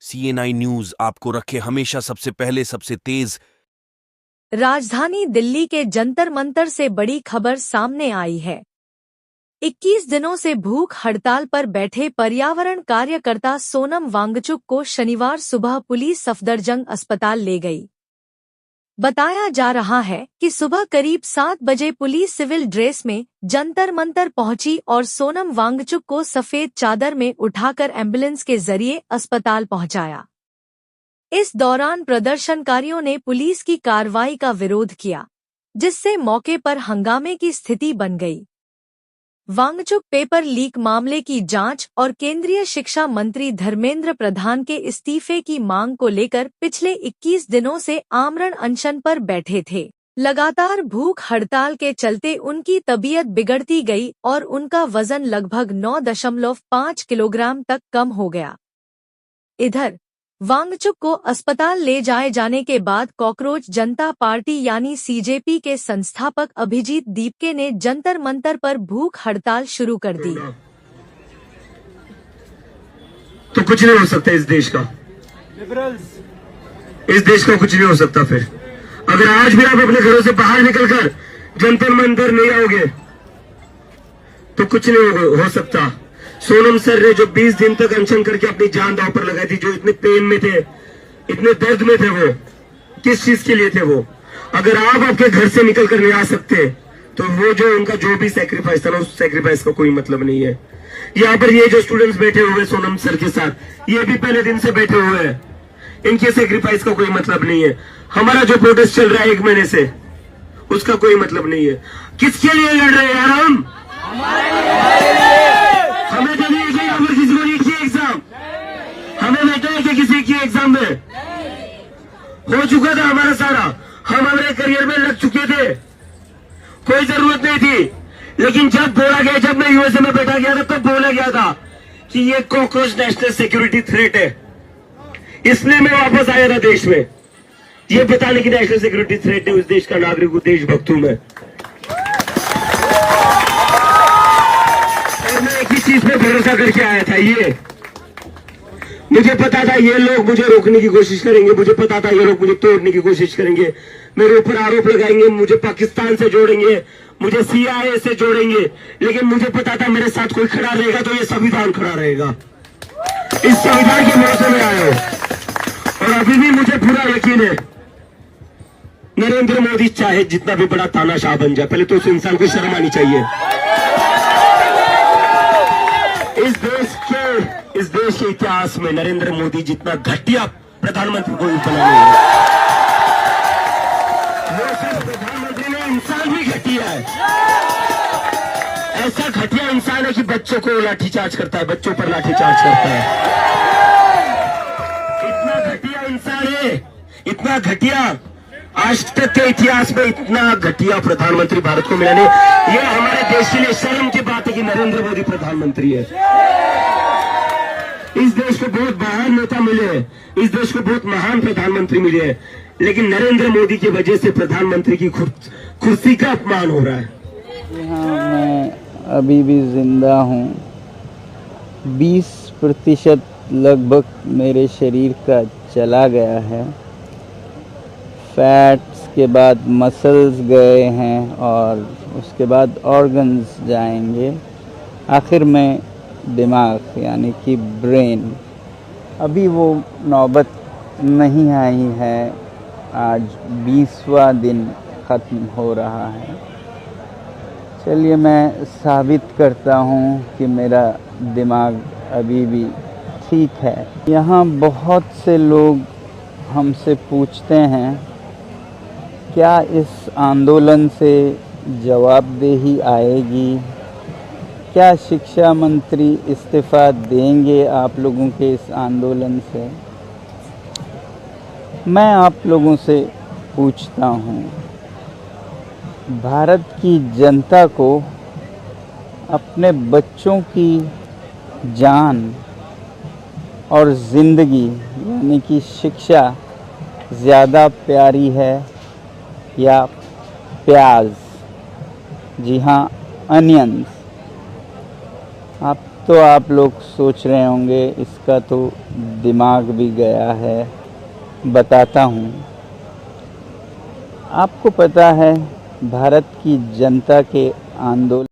CNI news आपको रखे हमेशा सबसे पहले सबसे तेज। राजधानी दिल्ली के जंतर मंतर से बड़ी खबर सामने आई है। 21 दिनों से भूख हड़ताल पर बैठे पर्यावरण कार्यकर्ता सोनम वांगचुक को शनिवार सुबह पुलिस सफदरजंग अस्पताल ले गई। बताया जा रहा है कि सुबह करीब 7 बजे पुलिस सिविल ड्रेस में जंतर मंतर पहुंची और सोनम वांगचुक को सफेद चादर में उठाकर एम्बुलेंस के जरिए अस्पताल पहुंचाया। इस दौरान प्रदर्शनकारियों ने पुलिस की कार्रवाई का विरोध किया, जिससे मौके पर हंगामे की स्थिति बन गई। वांगचुक पेपर लीक मामले की जांच और केंद्रीय शिक्षा मंत्री धर्मेंद्र प्रधान के इस्तीफे की मांग को लेकर पिछले 21 दिनों से आमरण अनशन पर बैठे थे। लगातार भूख हड़ताल के चलते उनकी तबीयत बिगड़ती गई और उनका वजन लगभग 9.5 किलोग्राम तक कम हो गया। इधर वांगचुक को अस्पताल ले जाए जाने के बाद कॉकरोच जनता पार्टी यानी CJP के संस्थापक अभिजीत दीपके ने जंतर मंतर पर भूख हड़ताल शुरू कर दी। तो कुछ नहीं हो सकता इस देश का, इस देश का कुछ नहीं हो सकता। फिर अगर आज भी आप अपने घरों से बाहर निकलकर जंतर मंतर नहीं आओगे तो कुछ नहीं हो सकता। सोनम सर ने जो 20 दिन तक अनशन करके अपनी जान दांव पर लगाई थी, जो इतने पेन में थे, इतने दर्द में थे, वो किस चीज के लिए थे? वो अगर आप आपके घर से निकल कर नहीं आ सकते तो वो जो उनका जो भी सैक्रिफाइस था ना, उस सैक्रिफाइस का कोई मतलब नहीं है। यहाँ पर ये जो स्टूडेंट्स बैठे हुए सोनम सर के साथ, ये भी पहले दिन से बैठे हुए हैं, इनके सैक्रिफाइस का कोई मतलब नहीं है। हमारा जो प्रोटेस्ट चल रहा है 1 महीने से, उसका कोई मतलब नहीं है। किसके लिए लड़ रहे हैं यार हम? हमें तो नहीं है कि किसी को नहीं किया एग्जाम, हमें बैठा है कि किसी की एग्जाम में हो चुका था हमारा सारा, हम हमारे करियर में लग चुके थे, कोई जरूरत नहीं थी। लेकिन जब बोला गया, जब मैं USA में बैठा गया था, तब बोला गया था कि ये कॉकरोच नेशनल सिक्योरिटी थ्रेट है, इसलिए मैं वापस आया था देश में, ये बताने की नेशनल सिक्योरिटी थ्रेट है, उस देश का नागरिक हूं, देशभक्त हूं मैं। मैं एक ही चीज पे भरोसा करके आया था, ये मुझे पता था ये लोग मुझे रोकने की कोशिश करेंगे, मुझे पता था ये लोग मुझे तोड़ने की कोशिश करेंगे, मेरे ऊपर आरोप लगाएंगे, मुझे पाकिस्तान से जोड़ेंगे, मुझे CIA से जोड़ेंगे, लेकिन मुझे पता था मेरे साथ कोई खड़ा रहेगा तो ये संविधान खड़ा रहेगा। इस संविधान के भरोसे में आया हूं और अभी भी मुझे पूरा यकीन है नरेंद्र मोदी चाहे जितना भी बड़ा तानाशाह बन जाए, पहले तो उस इंसान को शर्म आनी चाहिए। इस देश के इतिहास में नरेंद्र मोदी जितना घटिया प्रधानमंत्री कोई बना नहीं है। वो सिर्फ प्रधानमंत्री नहीं, इंसान भी घटिया है। ऐसा घटिया इंसान है कि बच्चों को लाठीचार्ज करता है, बच्चों पर लाठीचार्ज करता है। इतना घटिया इंसान है, इतना घटिया, आज तक के इतिहास में इतना घटिया प्रधानमंत्री भारत को मिला नहीं। ये हमारे देश के लिए शर्म की बात है कि नरेंद्र मोदी प्रधानमंत्री है। इस देश को बहुत महान नेता मिले हैं, इस देश को बहुत महान प्रधानमंत्री मिले हैं, लेकिन नरेंद्र मोदी की वजह से प्रधानमंत्री की कुर्सी का अपमान हो रहा है। हाँ, मैं अभी भी जिंदा हूँ। 20% लगभग मेरे शरीर का चला गया है। फैट्स के बाद मसल्स गए हैं और उसके बाद ऑर्गन्स जाएंगे, आखिर में दिमाग यानी कि ब्रेन। अभी वो नौबत नहीं आई है, आज 20वां दिन ख़त्म हो रहा है। चलिए मैं साबित करता हूँ कि मेरा दिमाग अभी भी ठीक है। यहाँ बहुत से लोग हमसे पूछते हैं क्या इस आंदोलन से जवाबदेही आएगी, क्या शिक्षा मंत्री इस्तीफ़ा देंगे आप लोगों के इस आंदोलन से। मैं आप लोगों से पूछता हूँ, भारत की जनता को अपने बच्चों की जान और ज़िंदगी यानी कि शिक्षा ज़्यादा प्यारी है या प्याज, जी हाँ अनियंस। आप तो आप लोग सोच रहे होंगे इसका तो दिमाग भी गया है। बताता हूँ। आपको पता है भारत की जनता के आंदोलन